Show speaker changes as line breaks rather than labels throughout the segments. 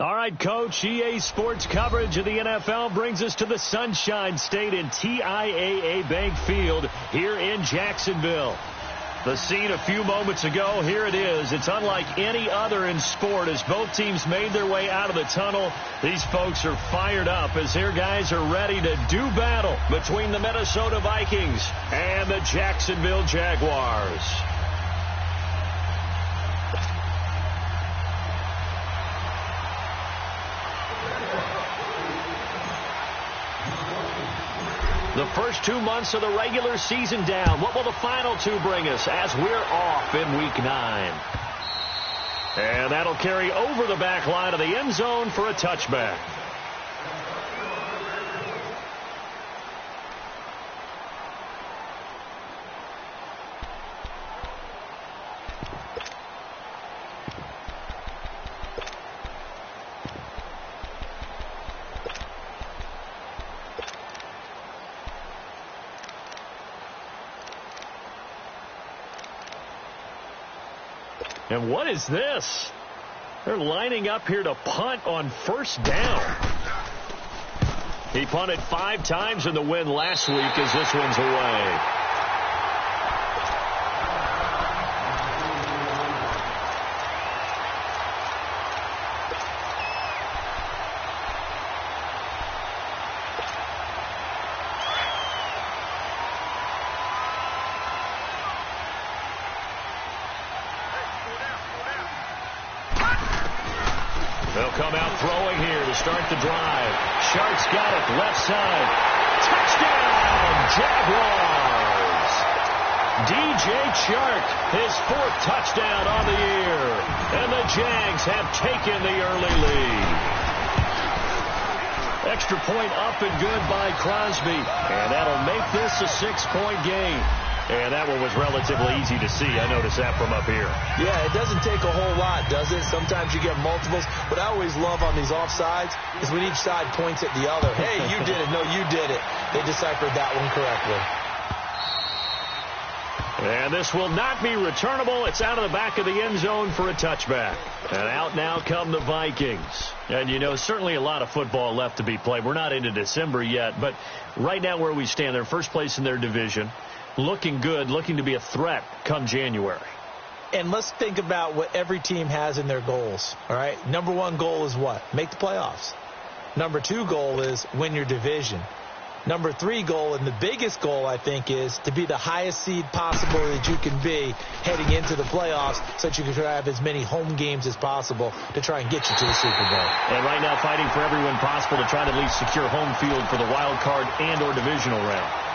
All right, Coach, EA Sports coverage of the NFL brings us to the Sunshine State in TIAA Bank Field here in Jacksonville. The scene a few moments ago, here it is. It's unlike any other in sport as both teams made their way out of the tunnel. These folks are fired up as their guys are ready to do battle between the Minnesota Vikings and the Jacksonville Jaguars. The first 2 months of the regular season down. What will the final two bring us as we're off in Week 9? And that'll carry over the back line of the end zone for a touchback. And what is this? They're lining up here to punt on first down. He punted 5 times in the win last week as this one's away. They'll come out throwing here to start the drive. Shark's got it, left side. Touchdown, Jaguars! DJ Chark, his 4th touchdown on the year. And the Jags have taken the early lead. Extra point up and good by Crosby. And that'll make this a 6-point game. And that one was relatively easy to see. I noticed that from up here.
Yeah, it doesn't take a whole lot, does it? Sometimes you get multiples. What I always love on these offsides is when each side points at the other. Hey, you did it. No, you did it. They deciphered that one correctly.
And this will not be returnable. It's out of the back of the end zone for a touchback. And out now come the Vikings. And, you know, certainly a lot of football left to be played. We're not into December yet, but right now where we stand, they're first place in their division. Looking good, looking to be a threat come January.
And let's think about what every team has in their goals, all right? Number 1 goal is what? Make the playoffs. Number 2 goal is win your division. Number 3 goal, and the biggest goal, I think, is to be the highest seed possible that you can be heading into the playoffs so that you can have as many home games as possible to try and get you to the Super Bowl.
And right now fighting for everyone possible to try to at least secure home field for the wild card and or divisional round.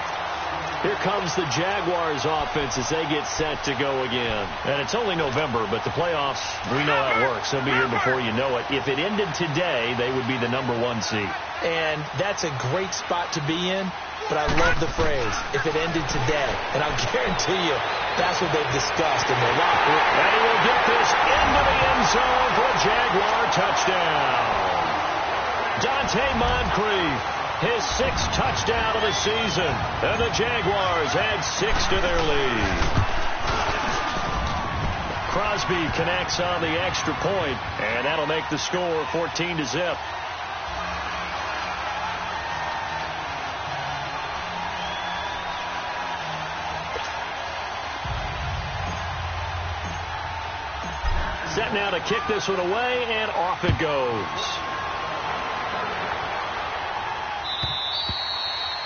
Here comes the Jaguars offense as they get set to go again. And it's only November, but the playoffs, we know how it works. They'll be here before you know it. If it ended today, they would be the number 1 seed.
And that's a great spot to be in, but I love the phrase, if it ended today. And I'll guarantee you, that's what they've discussed in their locker room.
And he will get this into the end zone for a Jaguar touchdown. Dante Moncrief. His 6th touchdown of the season. And the Jaguars add 6 to their lead. Crosby connects on the extra point, and that'll make the score 14-0. Set now to kick this one away, and off it goes.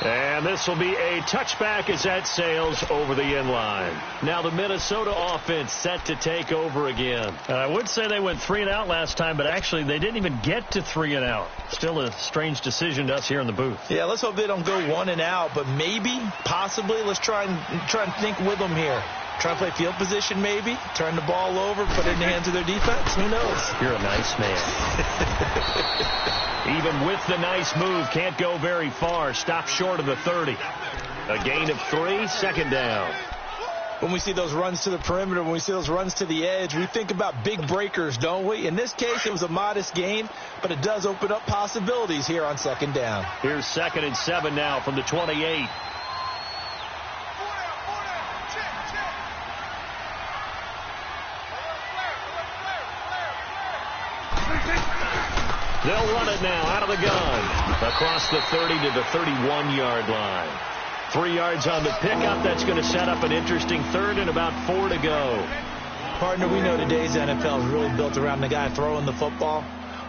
And this will be a touchback as that sails over the end line. Now the Minnesota offense set to take over again. I would say they went 3 and out last time, but actually they didn't even get to 3 and out. Still a strange decision to us here in the booth.
Yeah, let's hope they don't go 1 and out, but maybe, possibly, let's try and think with them here. Try and play field position maybe, turn the ball over, put it in the hands of their defense. Who knows?
You're a nice man. Even with the nice move, can't go very far. Stop short of the 30. A gain of 3, 2nd down.
When we see those runs to the perimeter, when we see those runs to the edge, we think about big breakers, don't we? In this case, it was a modest gain, but it does open up possibilities here on 2nd down.
Here's 2nd and 7 now from the 28. They'll run it now out of the gun. Across the 30 to the 31-yard line. 3 yards on the pickup. That's going to set up an interesting third and about 4 to go.
Partner, we know today's NFL is really built around the guy throwing the football.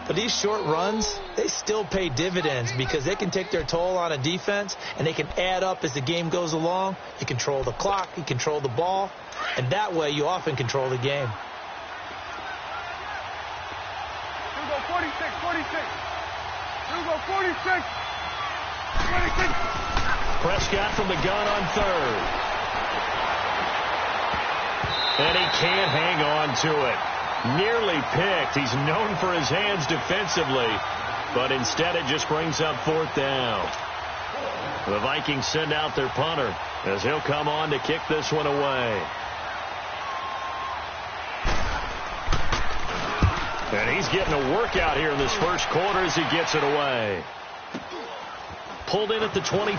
But these short runs, they still pay dividends because they can take their toll on a defense and they can add up as the game goes along. You control the clock, you control the ball, and that way you often control the game.
46, 46. 46. 26.
Prescott from the gun on third. And he can't hang on to it. Nearly picked. He's known for his hands defensively, but instead it just brings up 4th down. The Vikings send out their punter as he'll come on to kick this one away. And he's getting a workout here in this first quarter as he gets it away. Pulled in at the 24.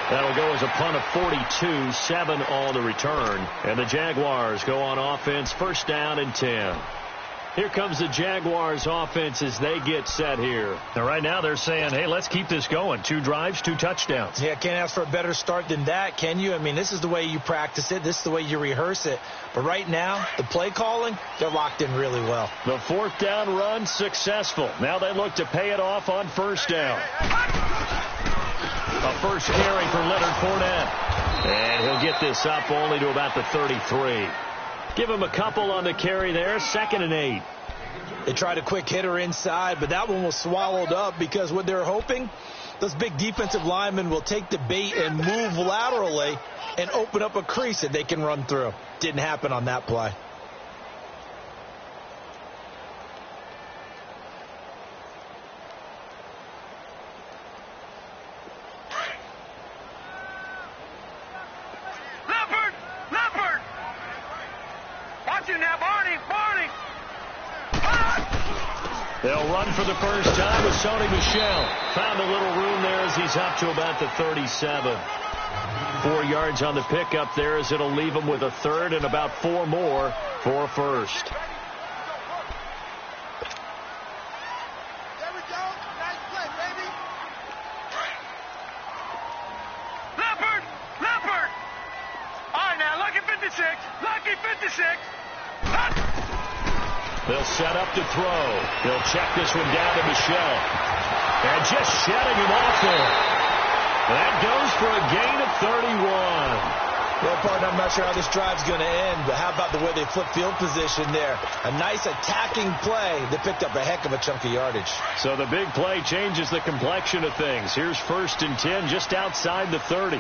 That'll go as a punt of 42, 7 on the return. And the Jaguars go on offense, 1st down and 10. Here comes the Jaguars offense as they get set here.
Now, right now they're saying, hey, let's keep this going. 2 drives, 2 touchdowns.
Yeah, can't ask for a better start than that, can you? I mean, this is the way you practice it. This is the way you rehearse it. But right now, the play calling, they're locked in really well.
The 4th down run successful. Now they look to pay it off on 1st down. A first carry for Leonard Fournette. And he'll get this up only to about the 33. Give him a couple on the carry there. 2nd and 8.
They tried a quick hitter inside, but that one was swallowed up because what they're hoping, those big defensive linemen will take the bait and move laterally and open up a crease that they can run through. Didn't happen on that play.
They'll run for the first time with Sony Michel. Found a little room there as he's up to about the 37. 4 yards on the pickup there as it'll leave him with a third and about 4 more for a first.
There we go. Nice play, baby. Leopard. All right, now, lucky 56. Lucky 56.
They'll set up to throw. He'll check this one down to Michel. And just shedding him off there. That goes for a gain of 31.
Well, partner, I'm not sure how this drive's going to end, but how about the way they flip field position there? A nice attacking play that picked up a heck of a chunk of yardage.
So the big play changes the complexion of things. Here's 1st and 10 just outside the 30.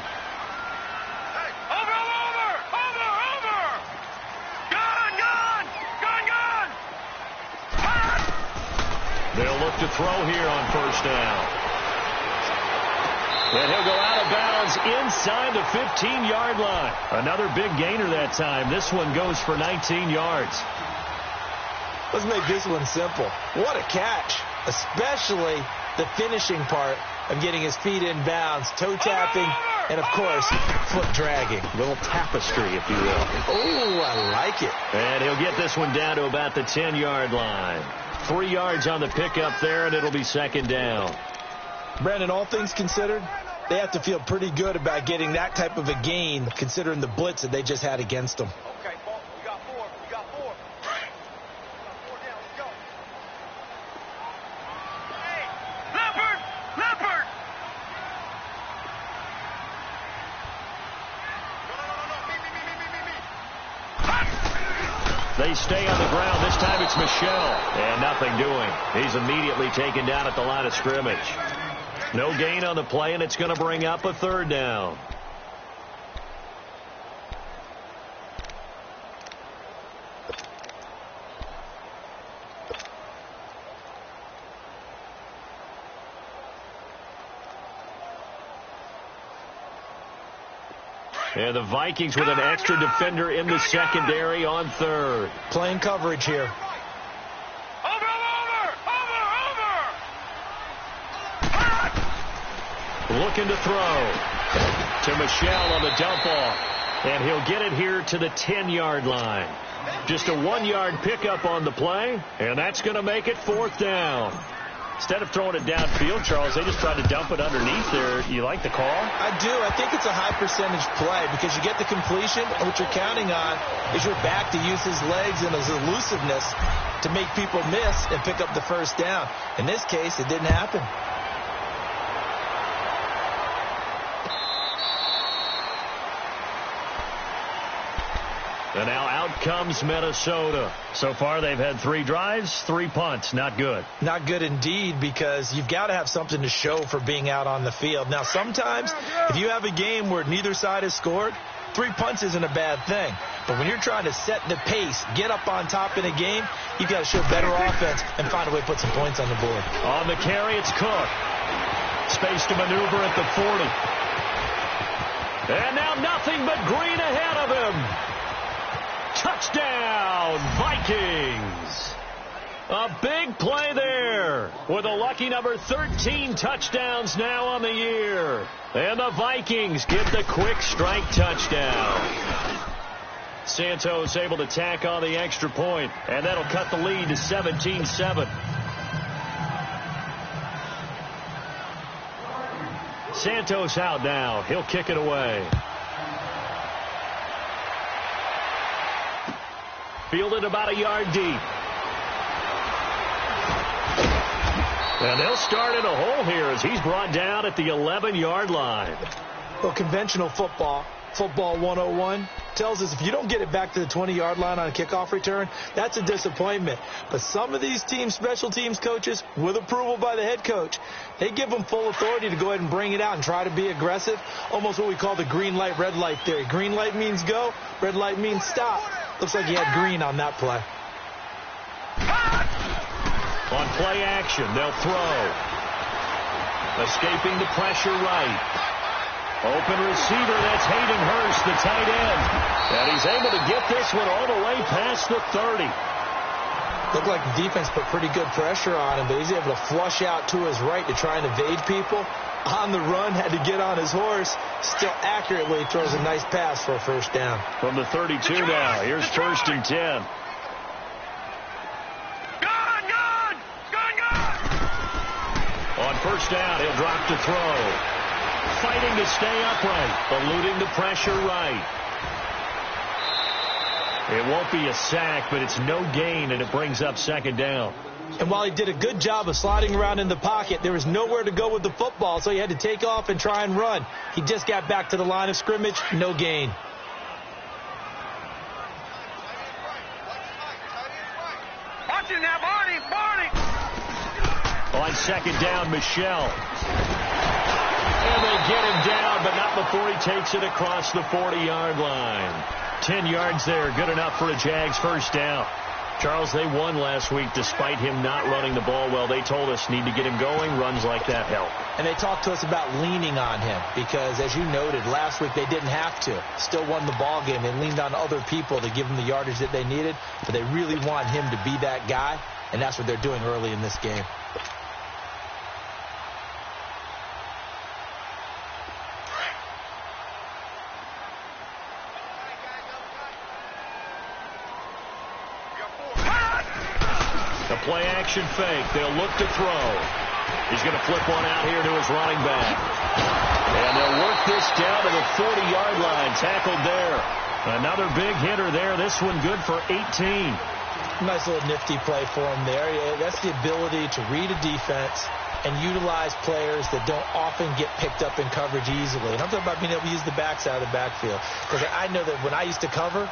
They'll look to throw here on 1st down. And he'll go out of bounds inside the 15-yard line. Another big gainer that time. This one goes for 19 yards.
Let's make this one simple. What a catch, especially the finishing part of getting his feet in bounds, toe tapping, and, of course, foot dragging.
A little tapestry, if you will.
Oh, I like it.
And he'll get this one down to about the 10-yard line. 3 yards on the pickup there, and it'll be 2nd down.
Brandon, all things considered, they have to feel pretty good about getting that type of a gain, considering the blitz that they just had against them.
Okay, Paul, we got 4. We got 4. 4 down, let's go. Hey, Leopard! No. Me.
They stay on the ground. This time it's Michel. And nothing doing. He's immediately taken down at the line of scrimmage. No gain on the play, and it's going to bring up a 3rd down. And the Vikings with an extra defender in the secondary on 3rd.
Playing coverage here.
Looking to throw. To Michel on the dump off. And he'll get it here to the 10-yard line. Just a 1-yard pickup on the play, and that's going to make it 4th down. Instead of throwing it downfield, Charles, they just tried to dump it underneath there. You like the call?
I do. I think it's a high percentage play because you get the completion, and what you're counting on is your back to use his legs and his elusiveness to make people miss and pick up the first down. In this case, it didn't happen.
And now out comes Minnesota. So far, they've had 3 drives, 3 punts. Not good.
Not good indeed, because you've got to have something to show for being out on the field. Now, sometimes, if you have a game where neither side has scored, 3 punts isn't a bad thing. But when you're trying to set the pace, get up on top in a game, you've got to show better offense and find a way to put some points on the board.
On the carry, it's Cook. Space to maneuver at the 40. And now nothing but green ahead of him. Touchdown, Vikings. A big play there with a lucky number 13 touchdowns now on the year. And the Vikings get the quick strike touchdown. Santos able to tack on the extra point, and that'll cut the lead to 17-7. Santos out now. He'll kick it away. Fielded about a yard deep. And they'll start in a hole here as he's brought down at the 11-yard line.
Well, conventional football 101, tells us if you don't get it back to the 20-yard line on a kickoff return, that's a disappointment. But some of these teams, special teams coaches, with approval by the head coach, they give them full authority to go ahead and bring it out and try to be aggressive, almost what we call the green light, red light theory. Green light means go, red light means stop. Looks like he had green on that play.
On play action, they'll throw. Escaping the pressure right. Open receiver, that's Hayden Hurst, the tight end. And he's able to get this one all the way past the 30.
Looked like the defense put pretty good pressure on him, but he's able to flush out to his right to try and evade people. On the run, had to get on his horse. Still accurately throws a nice pass for a first down.
From the 32 now, here's 1st and 10. On first down, he'll drop to throw. Fighting to stay upright, eluding the pressure right. It won't be a sack, but it's no gain, and it brings up 2nd down.
And while he did a good job of sliding around in the pocket, there was nowhere to go with the football, so he had to take off and try and run. He just got back to the line of scrimmage, no gain.
Watching that, Barney!
On 2nd down, Michelle. And they get him down, but not before he takes it across the 40-yard line. 10 yards there, good enough for a Jags first down. Charles, they won last week despite him not running the ball well. They told us need to get him going. Runs like that help.
And they talked to us about leaning on him because, as you noted, last week they didn't have to. Still won the ball game. They leaned on other people to give them the yardage that they needed, but they really want him to be that guy, and that's what they're doing early in this game.
Play action fake. They'll look to throw. He's going to flip one out here to his running back. And they'll work this down to the 40-yard line. Tackled there. Another big hitter there. This one good for 18.
Nice little nifty play for him there. That's the ability to read a defense and utilize players that don't often get picked up in coverage easily. And I'm talking about being able to use the backs out of the backfield. Because I know that when I used to cover,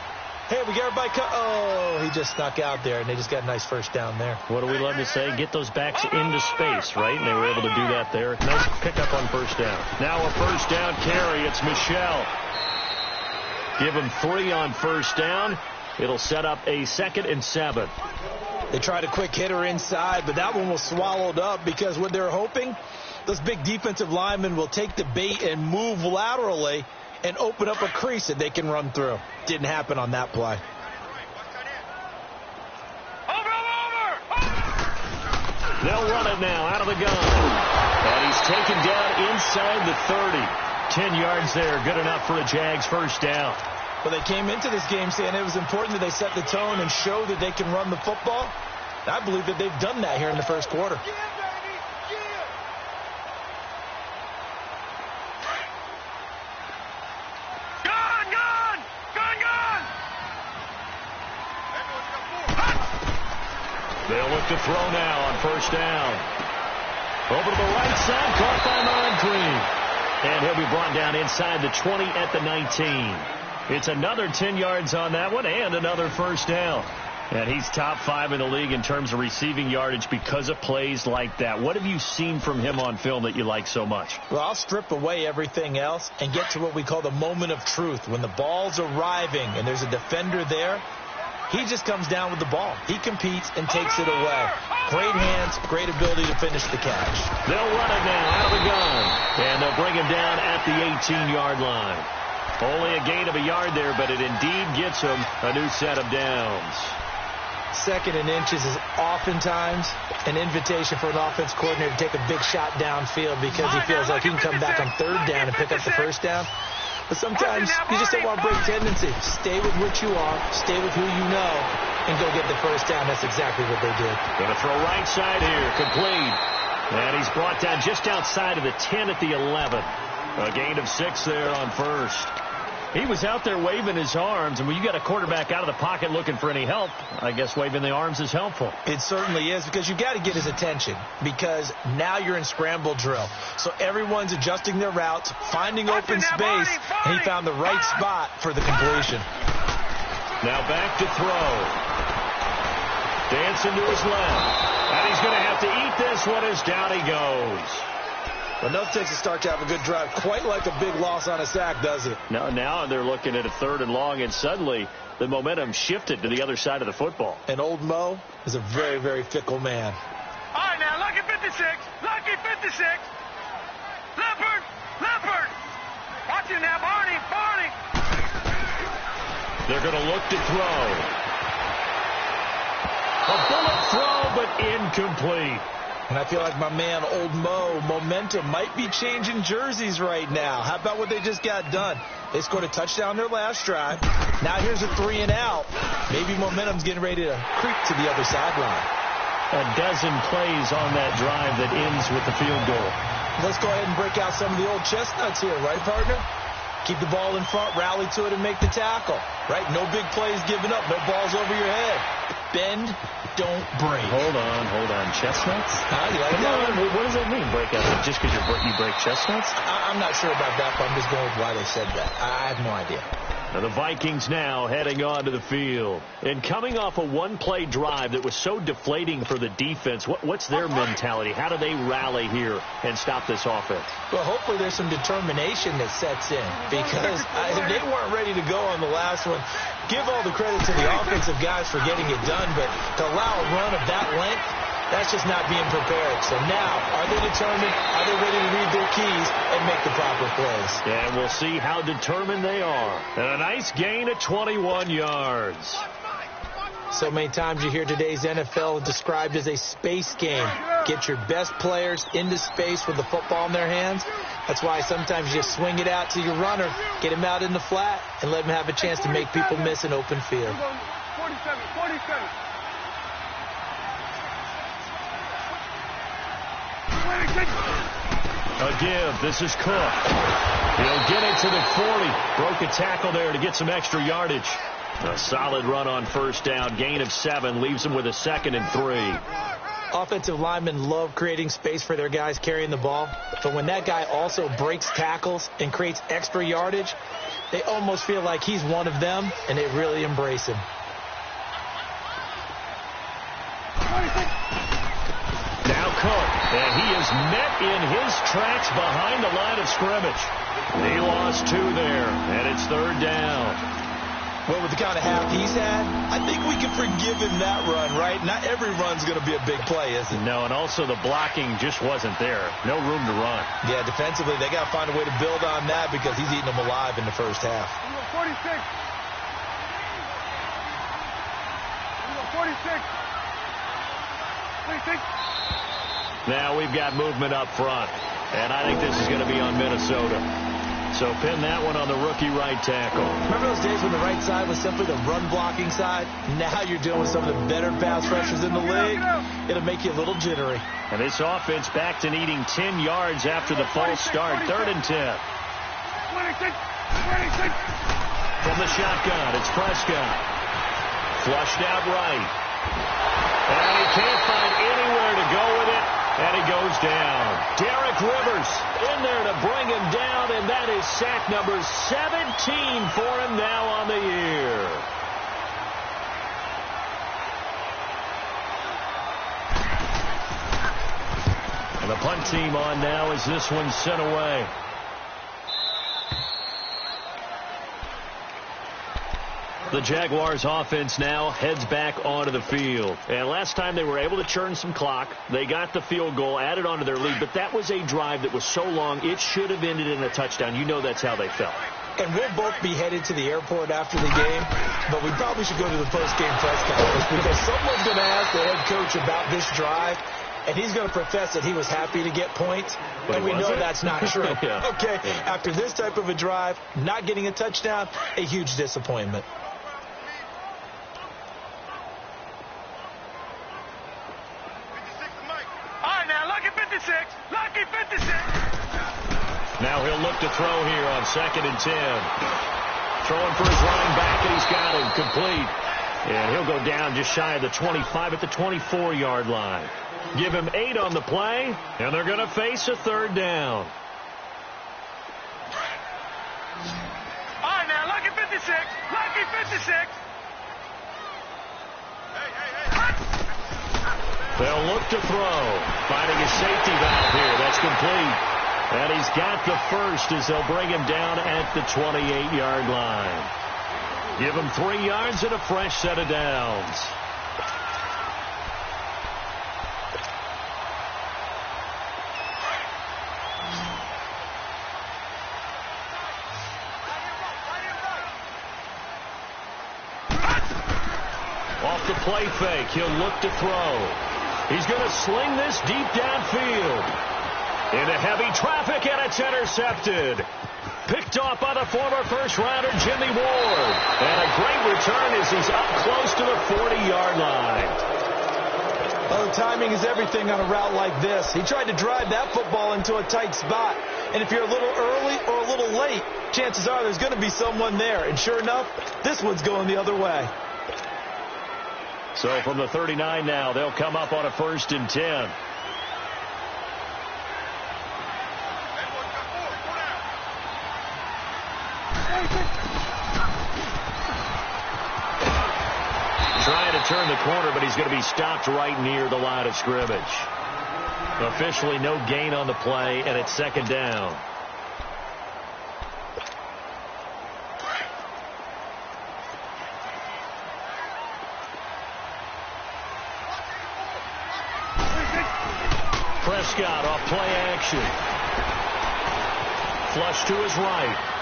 hey, we got everybody cut. Oh, he just snuck out there, and they just got a nice first down there.
What do we love to say? Get those backs into space, right? And they were able to do that there. Nice pickup on first down. Now a first down carry. It's Michelle. Give him 3 on first down. It'll set up a 2nd and 7.
They tried a quick hitter inside, but that one was swallowed up because what they're hoping, those big defensive linemen will take the bait and move laterally and open up a crease that they can run through. Didn't happen on that play.
They'll run it now out of the gun. And he's taken down inside the 30. 10 yards there, good enough for a Jags first down.
Well, they came into this game saying it was important that they set the tone and show that they can run the football. I believe that they've done that here in the first quarter.
Yeah, baby. Yeah.
Gone, gone, gone, gone.
Everyone's got 4.
They'll look to throw now on first down. Over to the right side, caught by Moncrief. And he'll be brought down inside the 20 at the 19. It's another 10 yards on that one and another first down. And he's top 5 in the league in terms of receiving yardage because of plays like that. What have you seen from him on film that you like so much?
Well, I'll strip away everything else and get to what we call the moment of truth. When the ball's arriving and there's a defender there, he just comes down with the ball. He competes and takes it away. Great hands, great ability to finish the catch.
They'll run it now out of the gun. And they'll bring him down at the 18-yard line. Only a gain of a yard there, but it indeed gets him a new set of downs.
2nd and inches is oftentimes an invitation for an offense coordinator to take a big shot downfield because he feels like he can come back on 3rd down and pick up the first down. But sometimes you just don't want to break tendency. Stay with what you are, stay with who you know, and go get the first down. That's exactly what they did.
Going to throw right side here, complete. And he's brought down just outside of the 10 at the 11. A gain of 6 there on first. He was out there waving his arms, and when you got a quarterback out of the pocket looking for any help, I guess waving the arms is helpful.
It certainly is, because you got to get his attention, because now you're in scramble drill. So everyone's adjusting their routes, finding open space, and he found the right spot for the completion.
Now back to throw. Dancing to his left. And he's going to have to eat this one as down he goes.
Enough takes a start to have a good drive. Quite like a big loss on a sack, does it?
Now they're looking at a 3rd and long, and suddenly the momentum shifted to the other side of the football.
And old Mo is a very, very fickle man.
All right, now, lucky 56. Lucky 56. Leopard. Leopard. Watch him now, Barney. Barney.
They're going to look to throw. A bullet throw, but incomplete.
And I feel like my man, old Mo, momentum might be changing jerseys right now. How about what they just got done? They scored a touchdown their last drive. Now here's a 3 and out. Maybe momentum's getting ready to creep to the other sideline.
A dozen plays on that drive that ends with the field goal.
Let's go ahead and break out some of the old chestnuts here, right, partner? Keep the ball in front, rally to it, and make the tackle. Right? No big plays given up, no balls over your head. Bend, don't break.
Hold on. Chestnuts?
You like that one?
What does that mean, break out? Just because you break chestnuts?
I'm not sure about that, but I'm just going with why they said that. I have no idea.
Now the Vikings now heading onto the field. And coming off a one-play drive that was so deflating for the defense, what's their mentality? How do they rally here and stop this offense?
Well, hopefully there's some determination that sets in, because they weren't ready to go on the last one. Give all the credit to the offensive guys for getting it done, but to allow a run of that length, that's just not being prepared. So now, are they determined? Are they ready to read their keys and make the proper plays?
And we'll see how determined they are. And a nice gain of 21 yards.
So many times you hear today's NFL described as a space game. Get your best players into space with the football in their hands. That's why sometimes you swing it out to your runner, get him out in the flat, and let him have a chance to make people miss an open field.
47.
A give. This is Cook. He'll get it to the 40. Broke a tackle there to get some extra yardage. A solid run on first down. Gain of 7 leaves him with a 2nd and 3.
Offensive linemen love creating space for their guys carrying the ball. But when that guy also breaks tackles and creates extra yardage, they almost feel like he's one of them, and they really embrace him.
Now Cook, and he is met in his tracks behind the line of scrimmage. He lost 2 there, and it's 3rd down.
Well, with the kind of half he's had, I think we can forgive him that run, right? Not every run's going to be a big play, is it?
No, and also the blocking just wasn't there. No room to run.
Yeah, defensively, they got to find a way to build on that because he's eating them alive in the first half.
46. 46.
Now we've got movement up front, and I think this is going to be on Minnesota. So pin that one on the rookie right tackle.
Remember those days when the right side was simply the run-blocking side? Now you're dealing with some of the better pass rushers in the league. It'll make you a little jittery.
And this offense back to needing 10 yards after the false start. 3rd and 10.
26.
From the shotgun, it's Prescott. Flushed out right. And he can't find anywhere to go with it. And he goes down. Derek Rivers in there to bring him down, and that is sack number 17 for him now on the year. And the punt team on now as this one's sent away. The Jaguars offense now heads back onto the field. And last time they were able to churn some clock. They got the field goal, added onto their lead. But that was a drive that was so long, it should have ended in a touchdown. You know that's how they felt.
And we'll both be headed to the airport after the game. But we probably should go to the post-game press conference because someone's going to ask the head coach about this drive. And he's going to profess that he was happy to get points.
But
and we know that's not true.
Yeah.
Okay, after this type of a drive, not getting a touchdown, a huge disappointment.
Lucky 56.
Now he'll look to throw here on 2nd and 10. Throwing for his running back, and he's got him complete. And he'll go down just shy of the 25 at the 24-yard line. Give him 8 on the play, and they're going to face a 3rd down.
All right, now, lucky 56. Lucky 56.
They'll look to throw. Finding a safety valve here. That's complete. And he's got the first as they'll bring him down at the 28-yard line. Give him 3 yards and a fresh set of downs. Off the play fake, he'll look to throw. He's going to sling this deep downfield. Into heavy traffic, and it's intercepted. Picked off by the former first-rounder Jimmy Ward. And a great return as he's up close to the 40-yard line.
Well, the timing is everything on a route like this. He tried to drive that football into a tight spot. And if you're a little early or a little late, chances are there's going to be someone there. And sure enough, this one's going the other way.
So from the 39 now, they'll come up on a 1st and 10. Trying to turn the corner, but he's going to be stopped right near the line of scrimmage. Officially no gain on the play, and it's 2nd down. Prescott off play action. Flush to his right.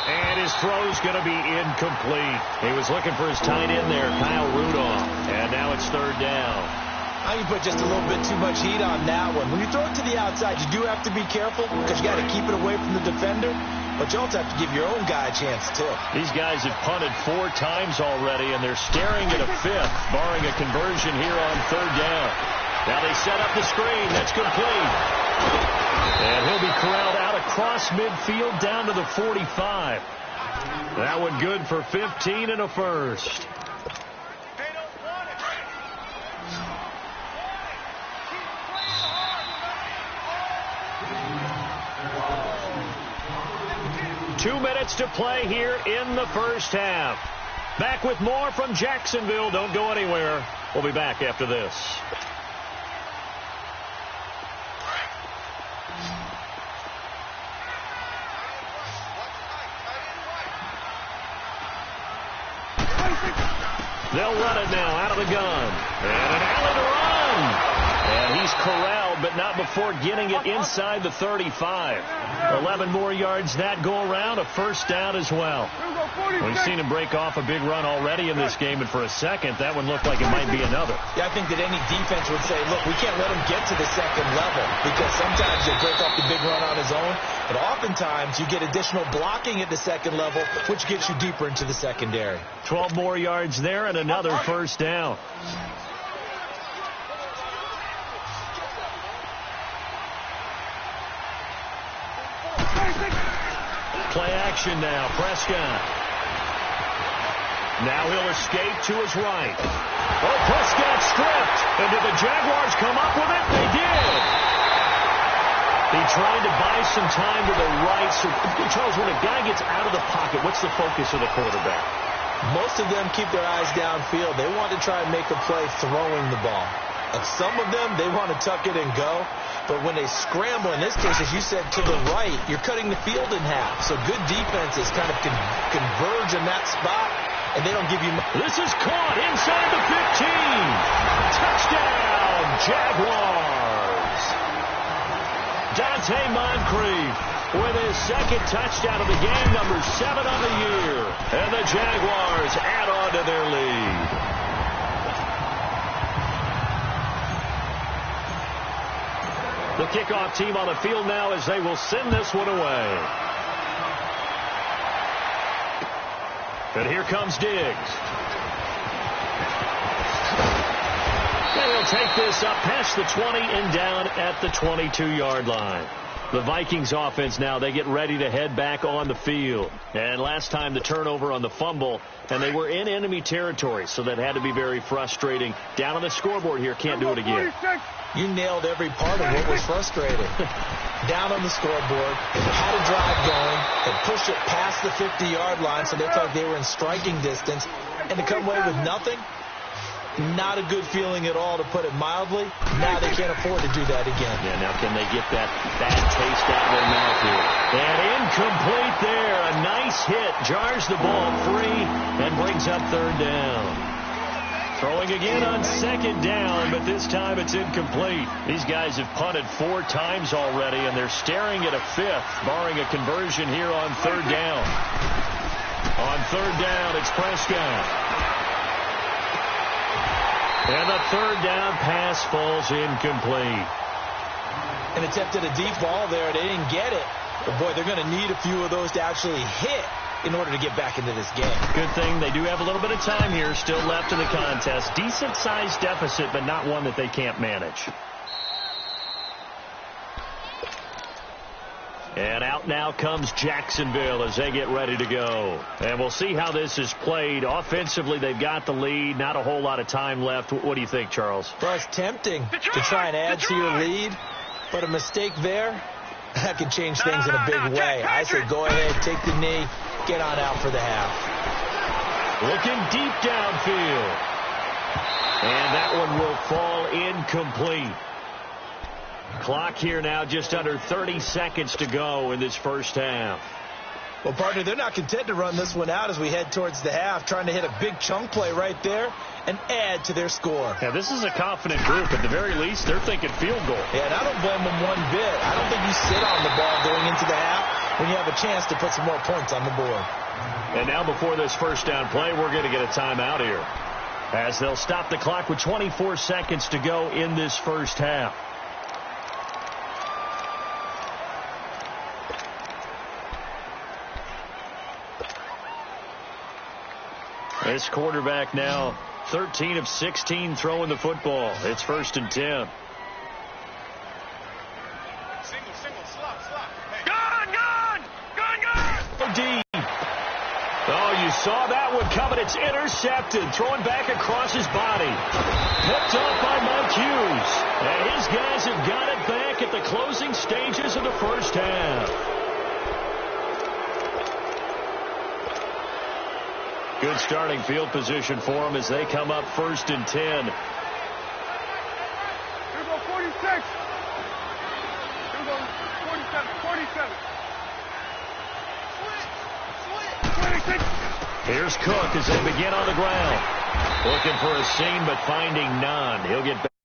And his throw's going to be incomplete. He was looking for his tight end there, Kyle Rudolph. And now it's 3rd down.
I think you put just a little bit too much heat on that one. When you throw it to the outside, you do have to be careful because you got to keep it away from the defender. But you also have to give your own guy a chance, too.
These guys have punted 4 times already, and they're staring at a 5th, barring a conversion here on 3rd down. Now they set up the screen. That's complete. And he'll be corralled out across midfield down to the 45. That one good for 15 and a first.
They don't want it.
2 minutes to play here in the first half. Back with more from Jacksonville. Don't go anywhere. We'll be back after this. They'll run it now out of the gun. And an alley to run. And he he's corralled, but not before getting it inside the 35. 11 more yards that go around, a first down as well. We've seen him break off a big run already in this game, and for a second, that one looked like it might be another.
Yeah, I think that any defense would say, look, we can't let him get to the second level, because sometimes he'll break off the big run on his own, but oftentimes you get additional blocking at the second level, which gets you deeper into the secondary.
12 more yards there and another first down. Play action now. Prescott. Now he'll escape to his right. Oh, Prescott stripped. And did the Jaguars come up with it? They did. He tried to buy some time to the right. So, Charles, when a guy gets out of the pocket, what's the focus of the quarterback?
Most of them keep their eyes downfield. They want to try and make a play throwing the ball. Some of them, they want to tuck it and go. But when they scramble, in this case, as you said, to the right, you're cutting the field in half. So good defenses kind of converge in that spot, and they don't give you much.
This is caught inside the 15. Touchdown, Jaguars. Dante Moncrief with his second touchdown of the game, number 7 on the year. And the Jaguars add on to their lead. The kickoff team on the field now as they will send this one away. And here comes Diggs. And he'll take this up past the 20 and down at the 22-yard line. The Vikings offense now, they get ready to head back on the field. And last time the turnover on the fumble, and they were in enemy territory, so that had to be very frustrating. Down on the scoreboard here, can't do it again.
You nailed every part of what was frustrating. Down on the scoreboard, had a drive going, and pushed it past the 50-yard line, so they looked like they were in striking distance. And to come away with nothing, not a good feeling at all, to put it mildly. Now they can't afford to do that again.
Yeah, now can they get that bad taste out of their mouth here? And incomplete there. A nice hit. Jars the ball free and brings up third down. Throwing again on second down, but this time it's incomplete. These guys have punted 4 times already, and they're staring at a 5th, barring a conversion here on third down. On third down, it's Prescott. And the third down pass falls incomplete.
And attempted a deep ball there. They didn't get it. But, boy, they're going to need a few of those to actually hit in order to get back into this game.
Good thing they do have a little bit of time here still left in the contest. Decent-sized deficit, but not one that they can't manage. And out now comes Jacksonville as they get ready to go. And we'll see how this is played. Offensively, they've got the lead. Not a whole lot of time left. What do you think, Charles?
Well, it's tempting to try and add to your lead, but a mistake there, that can change things in a big way. I say go ahead, take the knee, get on out for the half.
Looking deep downfield. And that one will fall incomplete. Clock here now, just under 30 seconds to go in this first half.
Well, partner, they're not content to run this one out as we head towards the half, trying to hit a big chunk play right there and add to their score.
Yeah, this is a confident group. At the very least, they're thinking field goal.
Yeah, and I don't blame them one bit. I don't think you sit on the ball going into the half when you have a chance to put some more points on the board.
And now before this first down play, we're going to get a timeout here, as they'll stop the clock with 24 seconds to go in this first half. This quarterback now 13 of 16 throwing the football. It's 1st and 10.
Single, slot. Gone!
Deep. Oh, you saw that one coming. It's intercepted. Throwing back across his body. Picked off by Mike Hughes. And his guys have got it back at the closing stages of the first half. Good starting field position for them as they come up 1st and 10.
Here go 46. Here go 47.
Here's Cook as they begin on the ground. Looking for a seam, but finding none. He'll get back.